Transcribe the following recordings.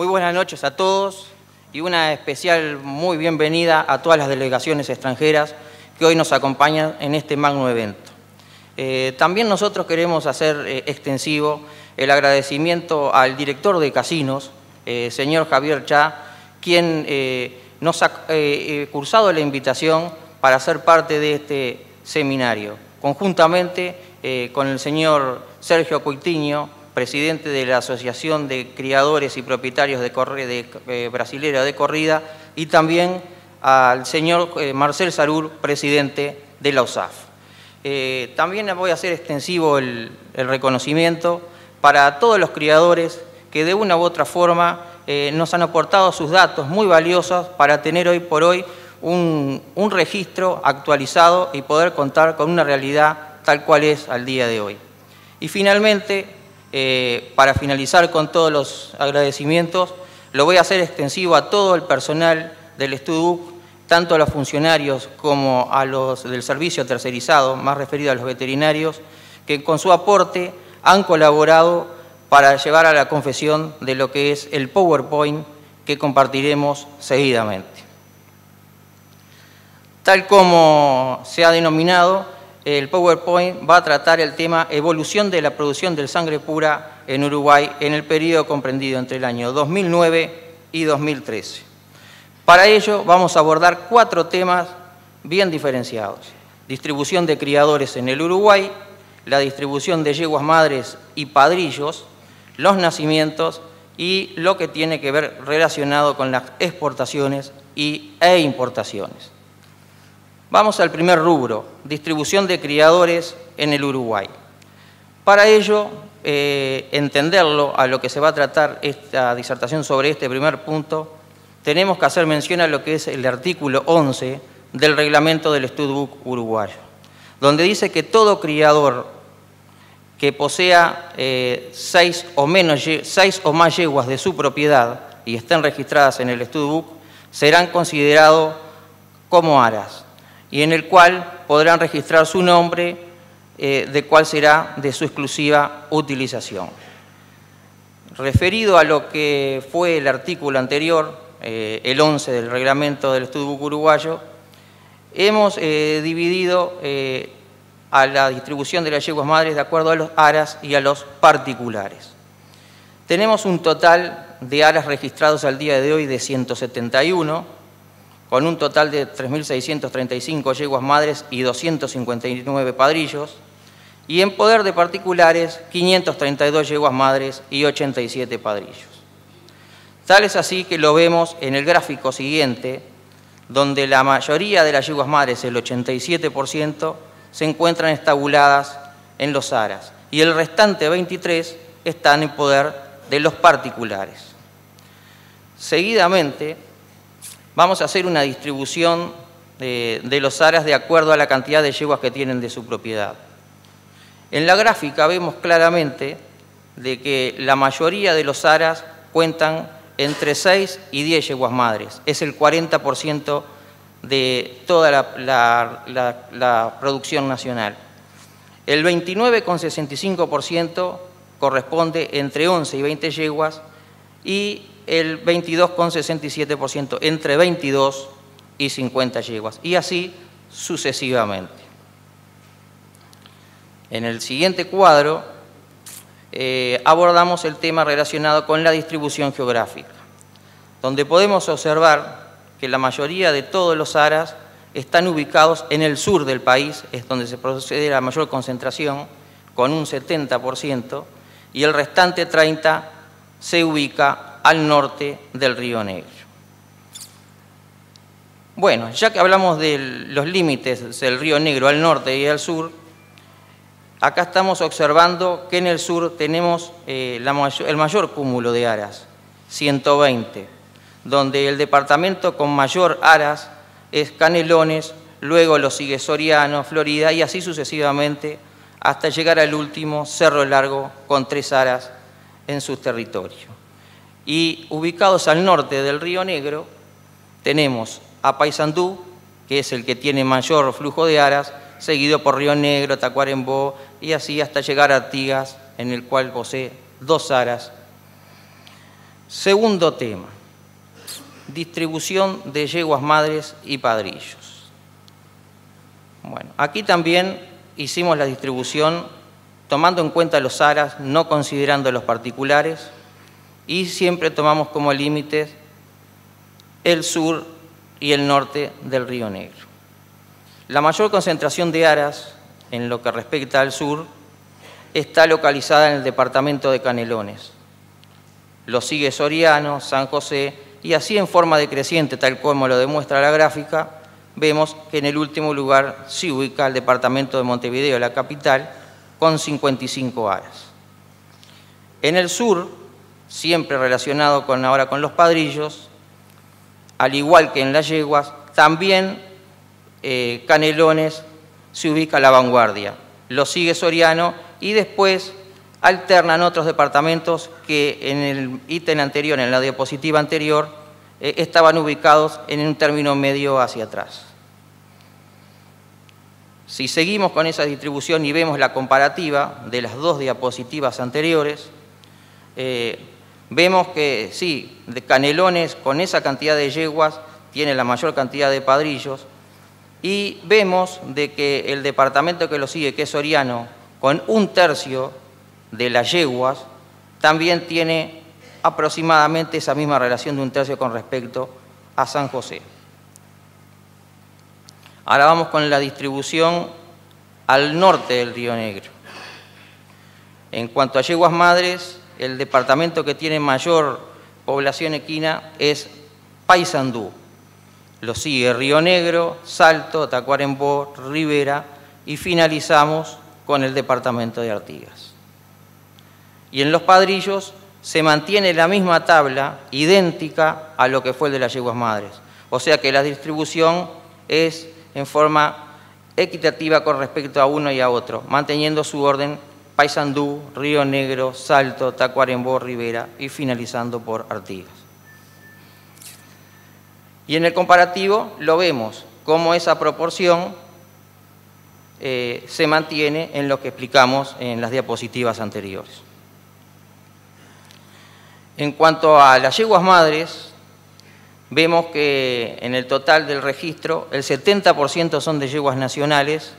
Muy buenas noches a todos y una especial muy bienvenida a todas las delegaciones extranjeras que hoy nos acompañan en este magno evento. También nosotros queremos hacer extensivo el agradecimiento al director de casinos, señor Javier Chá, quien nos ha cursado la invitación para ser parte de este seminario, conjuntamente con el señor Sergio Coutinho, presidente de la Asociación de Criadores y Propietarios Brasilera de Corrida, y también al señor Marcel Sarur, presidente de la USAF. También voy a hacer extensivo el reconocimiento para todos los criadores que de una u otra forma nos han aportado sus datos muy valiosos para tener hoy por hoy un registro actualizado y poder contar con una realidad tal cual es al día de hoy. Y finalmente, para finalizar con todos los agradecimientos, lo voy a hacer extensivo a todo el personal del STUDUC, tanto a los funcionarios como a los del servicio tercerizado, más referido a los veterinarios, que con su aporte han colaborado para llevar a la confesión de lo que es el PowerPoint que compartiremos seguidamente. Tal como se ha denominado, el PowerPoint va a tratar el tema evolución de la producción de sangre pura en Uruguay en el periodo comprendido entre el año 2009 y 2013. Para ello vamos a abordar 4 temas bien diferenciados: distribución de criadores en el Uruguay, la distribución de yeguas madres y padrillos, los nacimientos y lo que tiene que ver relacionado con las exportaciones e importaciones. Vamos al primer rubro, distribución de criadores en el Uruguay. Para ello, entenderlo a lo que se va a tratar esta disertación sobre este primer punto, tenemos que hacer mención a lo que es el artículo 11 del reglamento del STUDUC uruguayo, donde dice que todo criador que posea 6 o más yeguas de su propiedad y estén registradas en el STUDUC serán considerados como aras, y en el cual podrán registrar su nombre, de cuál será de su exclusiva utilización. Referido a lo que fue el artículo anterior, el 11 del reglamento del STUDUC uruguayo, hemos dividido a la distribución de las yeguas madres de acuerdo a los aras y a los particulares. Tenemos un total de aras registrados al día de hoy de 171, con un total de 3.635 yeguas madres y 259 padrillos, y en poder de particulares 532 yeguas madres y 87 padrillos. Tal es así que lo vemos en el gráfico siguiente, donde la mayoría de las yeguas madres, el 87%, se encuentran estabuladas en los aras, y el restante 23 están en poder de los particulares. Seguidamente, vamos a hacer una distribución de los aras de acuerdo a la cantidad de yeguas que tienen de su propiedad. En la gráfica vemos claramente de que la mayoría de los aras cuentan entre 6 y 10 yeguas madres. Es el 40% de toda la producción nacional. El 29,65% corresponde entre 11 y 20 yeguas y el 22,67% entre 22 y 50 yeguas, y así sucesivamente. En el siguiente cuadro abordamos el tema relacionado con la distribución geográfica, donde podemos observar que la mayoría de todos los aras están ubicados en el sur del país, es donde se procede la mayor concentración, con un 70%, y el restante 30% se ubica al norte del Río Negro. Bueno, ya que hablamos de los límites del Río Negro al norte y al sur, acá estamos observando que en el sur tenemos el mayor cúmulo de aras, 120, donde el departamento con mayor aras es Canelones, luego lo sigue Soriano, Florida, y así sucesivamente hasta llegar al último, Cerro Largo, con 3 aras en su territorio. Y ubicados al norte del Río Negro tenemos a Paysandú, que es el que tiene mayor flujo de aras, seguido por Río Negro, Tacuarembó, y así hasta llegar a Artigas, en el cual posee 2 aras. Segundo tema, distribución de yeguas madres y padrillos. Bueno, aquí también hicimos la distribución tomando en cuenta los aras, no considerando los particulares, y siempre tomamos como límites el sur y el norte del Río Negro. La mayor concentración de aras, en lo que respecta al sur, está localizada en el departamento de Canelones. Lo sigue Soriano, San José, y así en forma decreciente, tal como lo demuestra la gráfica, vemos que en el último lugar se ubica el departamento de Montevideo, la capital, con 55 aras. En el sur, siempre relacionado ahora con los padrillos, al igual que en las yeguas, también Canelones se ubica a la vanguardia. Lo sigue Soriano y después alternan otros departamentos que en el ítem anterior, en la diapositiva anterior, estaban ubicados en un término medio hacia atrás. Si seguimos con esa distribución y vemos la comparativa de las dos diapositivas anteriores, vemos que sí, de Canelones con esa cantidad de yeguas tiene la mayor cantidad de padrillos, y vemos de que el departamento que lo sigue, que es Soriano, con 1/3 de las yeguas, también tiene aproximadamente esa misma relación de 1/3 con respecto a San José. Ahora vamos con la distribución al norte del Río Negro. En cuanto a yeguas madres, el departamento que tiene mayor población equina es Paysandú. Lo sigue Río Negro, Salto, Tacuarembó, Rivera y finalizamos con el departamento de Artigas. Y en los padrillos se mantiene la misma tabla, idéntica a lo que fue el de las yeguas madres. O sea que la distribución es en forma equitativa con respecto a uno y a otro, manteniendo su orden Paysandú, Río Negro, Salto, Tacuarembó, Rivera y finalizando por Artigas. Y en el comparativo lo vemos cómo esa proporción se mantiene en lo que explicamos en las diapositivas anteriores. En cuanto a las yeguas madres, vemos que en el total del registro el 70% son de yeguas nacionales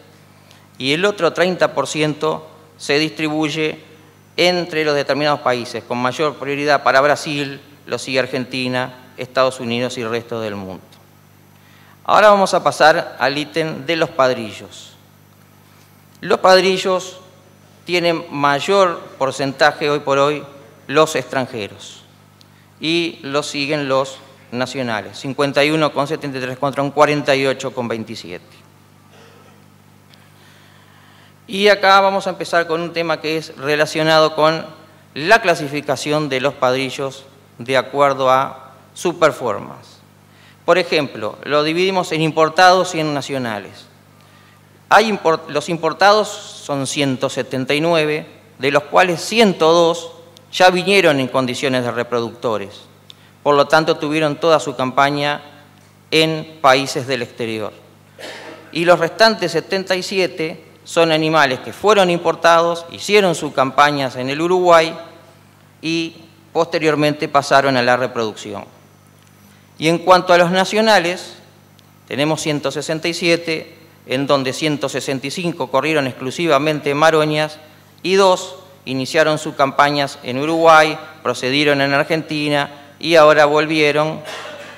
y el otro 30% se distribuye entre los determinados países, con mayor prioridad para Brasil, lo sigue Argentina, Estados Unidos y el resto del mundo. Ahora vamos a pasar al ítem de los padrillos. Los padrillos tienen mayor porcentaje hoy por hoy los extranjeros y los siguen los nacionales, 51,73 contra un 48,27. Y acá vamos a empezar con un tema que es relacionado con la clasificación de los padrillos de acuerdo a su performance. Por ejemplo, lo dividimos en importados y en nacionales. Los importados son 179, de los cuales 102 ya vinieron en condiciones de reproductores. Por lo tanto, tuvieron toda su campaña en países del exterior. Y los restantes 77 son animales que fueron importados, hicieron sus campañas en el Uruguay y posteriormente pasaron a la reproducción. Y en cuanto a los nacionales, tenemos 167, en donde 165 corrieron exclusivamente maroñas y 2 iniciaron sus campañas en Uruguay, procedieron en Argentina y ahora volvieron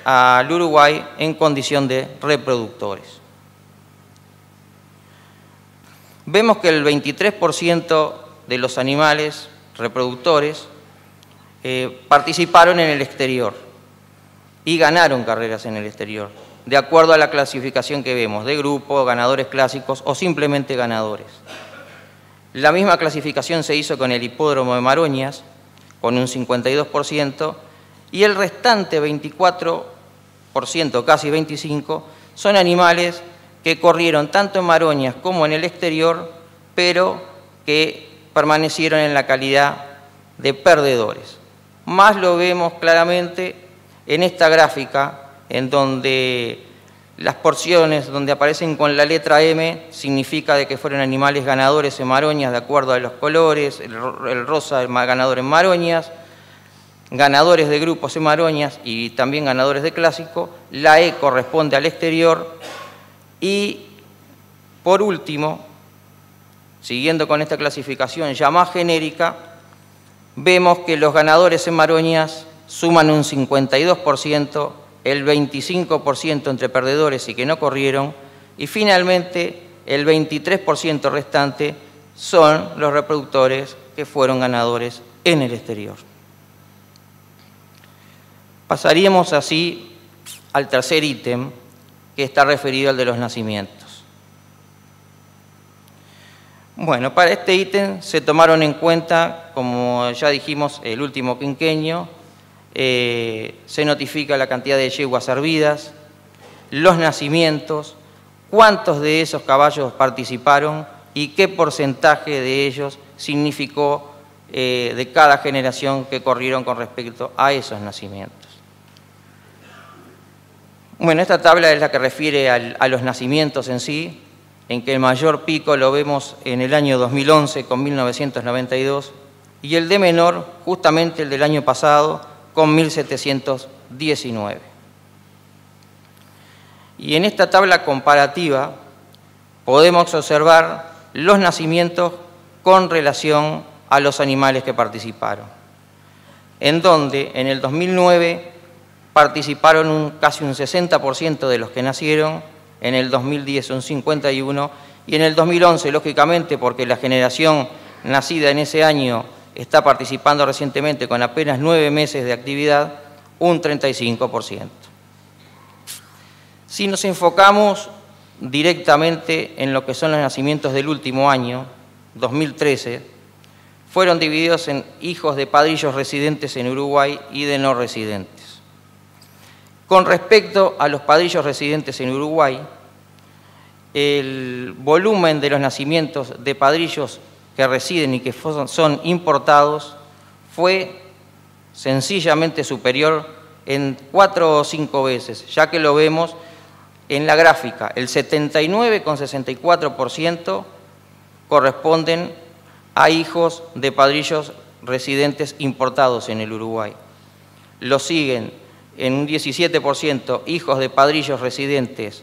al Uruguay en condición de reproductores. Vemos que el 23% de los animales reproductores participaron en el exterior y ganaron carreras en el exterior, de acuerdo a la clasificación que vemos, de grupo, ganadores clásicos o simplemente ganadores. La misma clasificación se hizo con el hipódromo de Maroñas, con un 52%, y el restante 24%, casi 25%, son animales que corrieron tanto en Maroñas como en el exterior, pero que permanecieron en la calidad de perdedores. Más lo vemos claramente en esta gráfica, en donde las porciones donde aparecen con la letra M significa de que fueron animales ganadores en Maroñas de acuerdo a los colores, el rosa el ganador en Maroñas, ganadores de grupos en Maroñas y también ganadores de clásico. La E corresponde al exterior. Y por último, siguiendo con esta clasificación ya más genérica, vemos que los ganadores en Maroñas suman un 52%, el 25% entre perdedores y que no corrieron, y finalmente el 23% restante son los reproductores que fueron ganadores en el exterior. Pasaríamos así al tercer ítem, que está referido al de los nacimientos. Bueno, para este ítem se tomaron en cuenta, como ya dijimos, el último quinquenio, se notifica la cantidad de yeguas servidas, los nacimientos, cuántos de esos caballos participaron y qué porcentaje de ellos significó de cada generación que corrieron con respecto a esos nacimientos. Bueno, esta tabla es la que refiere a los nacimientos en sí, en que el mayor pico lo vemos en el año 2011 con 1992 y el de menor justamente el del año pasado con 1719. Y en esta tabla comparativa podemos observar los nacimientos con relación a los animales que participaron, en donde en el 2009 participaron casi un 60% de los que nacieron, en el 2010 un 51%, y en el 2011, lógicamente, porque la generación nacida en ese año está participando recientemente con apenas 9 meses de actividad, un 35%. Si nos enfocamos directamente en lo que son los nacimientos del último año, 2013, fueron divididos en hijos de padrillos residentes en Uruguay y de no residentes. Con respecto a los padrillos residentes en Uruguay, el volumen de los nacimientos de padrillos que residen y que son importados fue sencillamente superior en 4 o 5 veces, ya que lo vemos en la gráfica. El 79,64% corresponden a hijos de padrillos residentes importados en el Uruguay. Lo siguen en un 17% hijos de padrillos residentes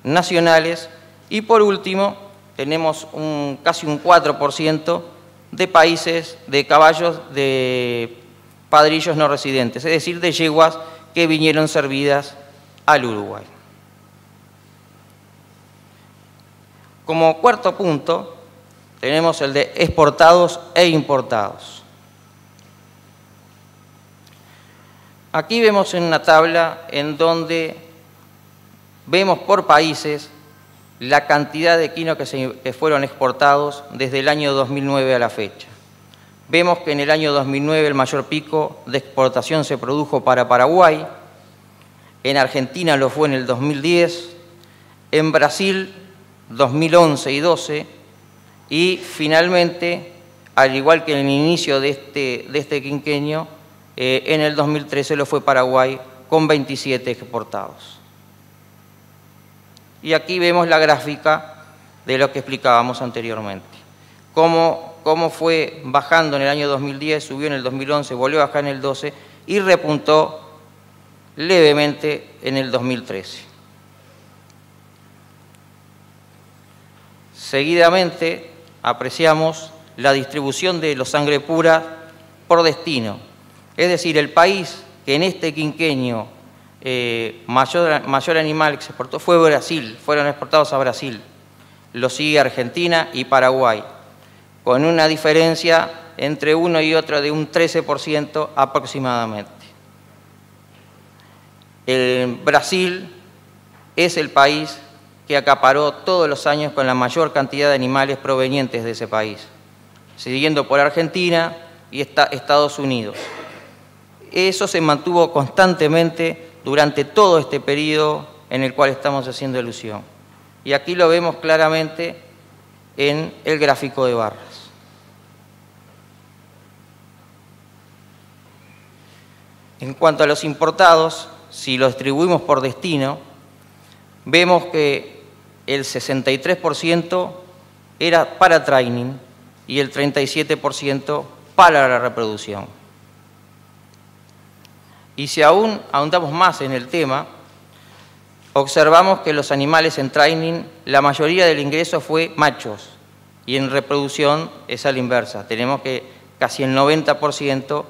nacionales y por último tenemos casi un 4% de países de caballos de padrillos no residentes, es decir, de yeguas que vinieron servidas al Uruguay. Como cuarto punto tenemos el de exportados e importados. Aquí vemos en una tabla en donde vemos por países la cantidad de equinos que fueron exportados desde el año 2009 a la fecha. Vemos que en el año 2009 el mayor pico de exportación se produjo para Paraguay, en Argentina lo fue en el 2010, en Brasil 2011 y 12 y finalmente, al igual que en el inicio de este quinquenio, en el 2013 lo fue Paraguay con 27 exportados. Y aquí vemos la gráfica de lo que explicábamos anteriormente. Cómo fue bajando en el año 2010, subió en el 2011, volvió a bajar en el 12 y repuntó levemente en el 2013. Seguidamente apreciamos la distribución de los sangre pura por destino. Es decir, el país que en este quinquenio mayor animal que se exportó fue Brasil, fueron exportados a Brasil. Lo sigue Argentina y Paraguay, con una diferencia entre uno y otro de un 13% aproximadamente. Brasil es el país que acaparó todos los años con la mayor cantidad de animales provenientes de ese país, siguiendo por Argentina y Estados Unidos. Eso se mantuvo constantemente durante todo este periodo en el cual estamos haciendo alusión. Y aquí lo vemos claramente en el gráfico de barras. En cuanto a los importados, si los distribuimos por destino, vemos que el 63% era para training y el 37% para la reproducción. Y si aún ahondamos más en el tema, observamos que los animales en training, la mayoría del ingreso fue machos, y en reproducción es a la inversa. Tenemos que casi el 90%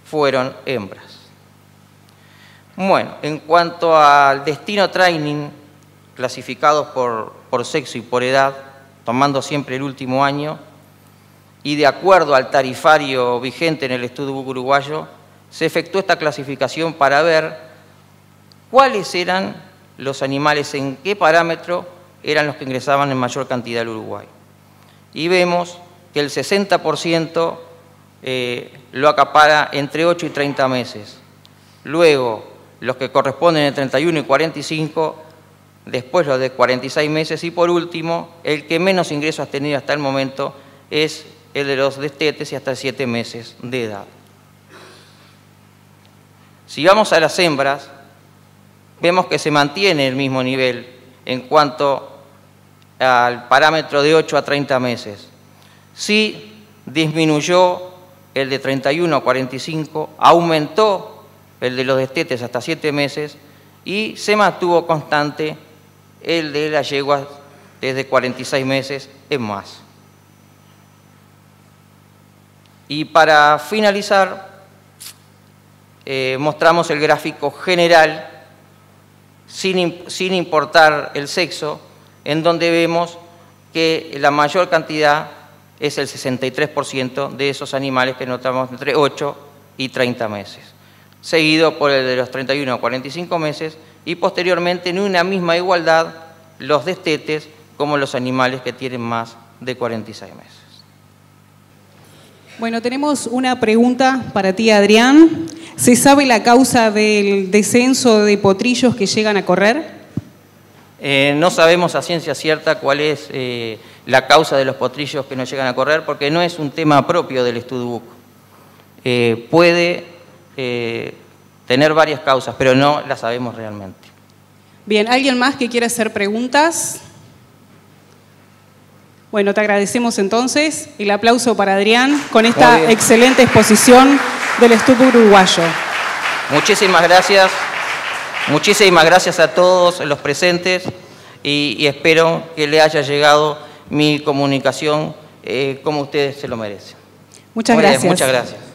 fueron hembras. Bueno, en cuanto al destino training, clasificados por sexo y por edad, tomando siempre el último año, y de acuerdo al tarifario vigente en el Studbook uruguayo, se efectuó esta clasificación para ver cuáles eran los animales, en qué parámetro eran los que ingresaban en mayor cantidad al Uruguay. Y vemos que el 60% lo acapara entre 8 y 30 meses. Luego, los que corresponden entre 31 y 45, después los de 46 meses y por último, el que menos ingresos ha tenido hasta el momento es el de los destetes y hasta 7 meses de edad. Si vamos a las hembras, vemos que se mantiene el mismo nivel en cuanto al parámetro de 8 a 30 meses. Sí disminuyó el de 31 a 45, aumentó el de los destetes hasta 7 meses y se mantuvo constante el de las yeguas desde 46 meses en más. Y para finalizar, mostramos el gráfico general sin importar el sexo, en donde vemos que la mayor cantidad es el 63% de esos animales que notamos entre 8 y 30 meses, seguido por el de los 31 a 45 meses y posteriormente en una misma igualdad los destetes como los animales que tienen más de 46 meses. Bueno, tenemos una pregunta para ti, Adrián. ¿Se sabe la causa del descenso de potrillos que llegan a correr? No sabemos a ciencia cierta cuál es la causa de los potrillos que no llegan a correr, porque no es un tema propio del Studbook. Puede tener varias causas, pero no las sabemos realmente. Bien, ¿alguien más que quiera hacer preguntas? Bueno, te agradecemos entonces. El aplauso para Adrián con esta excelente exposición del Studbook uruguayo. Muchísimas gracias. Muchísimas gracias a todos los presentes y espero que le haya llegado mi comunicación como ustedes se lo merecen. Muchas gracias. Muchas gracias.